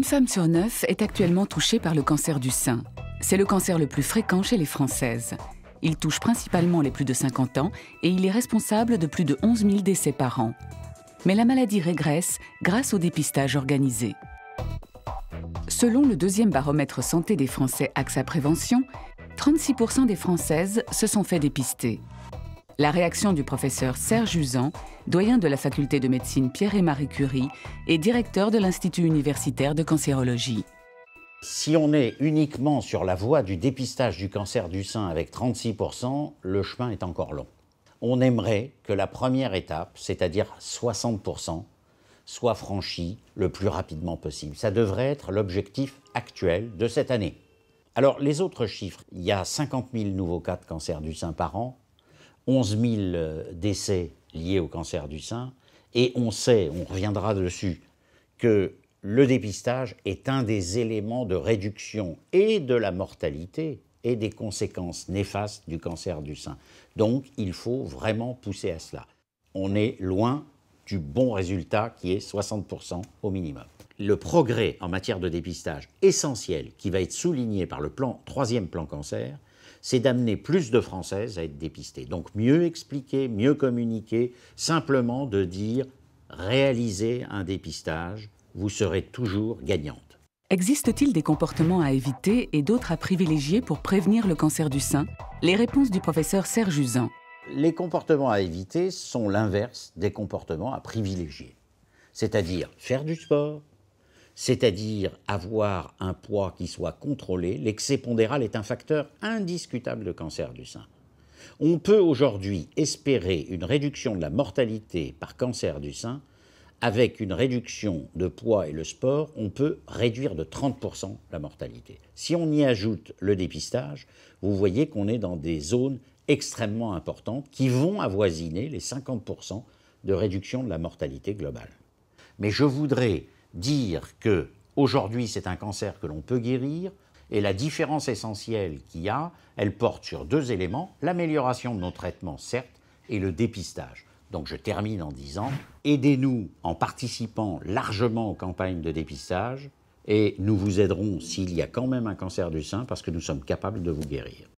Une femme sur 9 est actuellement touchée par le cancer du sein. C'est le cancer le plus fréquent chez les Françaises. Il touche principalement les plus de 50 ans et il est responsable de plus de 11 000 décès par an. Mais la maladie régresse grâce au dépistage organisé. Selon le deuxième baromètre santé des Français AXA Prévention, 36% des Françaises se sont fait dépister. La réaction du professeur Serge Uzan, doyen de la faculté de médecine Pierre et Marie Curie et directeur de l'Institut universitaire de cancérologie. Si on est uniquement sur la voie du dépistage du cancer du sein avec 36%, le chemin est encore long. On aimerait que la première étape, c'est-à-dire 60%, soit franchie le plus rapidement possible. Ça devrait être l'objectif actuel de cette année. Alors, les autres chiffres, il y a 50 000 nouveaux cas de cancer du sein par an, 11 000 décès liés au cancer du sein, et on sait, on reviendra dessus, que le dépistage est un des éléments de réduction et de la mortalité et des conséquences néfastes du cancer du sein. Donc, il faut vraiment pousser à cela. On est loin du bon résultat qui est 60% au minimum. Le progrès en matière de dépistage essentiel qui va être souligné par le troisième plan cancer, c'est d'amener plus de Françaises à être dépistées. Donc mieux expliquer, mieux communiquer, simplement de dire « réalisez un dépistage, vous serez toujours gagnante ». Existe-t-il des comportements à éviter et d'autres à privilégier pour prévenir le cancer du sein? Les réponses du professeur Serge Uzan. Les comportements à éviter sont l'inverse des comportements à privilégier. C'est-à-dire faire du sport, c'est-à-dire avoir un poids qui soit contrôlé. L'excès pondéral est un facteur indiscutable de cancer du sein. On peut aujourd'hui espérer une réduction de la mortalité par cancer du sein. Avec une réduction de poids et le sport, on peut réduire de 30% la mortalité. Si on y ajoute le dépistage, vous voyez qu'on est dans des zones extrêmement importantes qui vont avoisiner les 50% de réduction de la mortalité globale. Mais je voudrais dire qu'aujourd'hui, c'est un cancer que l'on peut guérir et la différence essentielle qu'il y a, elle porte sur deux éléments, l'amélioration de nos traitements, certes, et le dépistage. Donc je termine en disant, aidez-nous en participant largement aux campagnes de dépistage et nous vous aiderons s'il y a quand même un cancer du sein parce que nous sommes capables de vous guérir.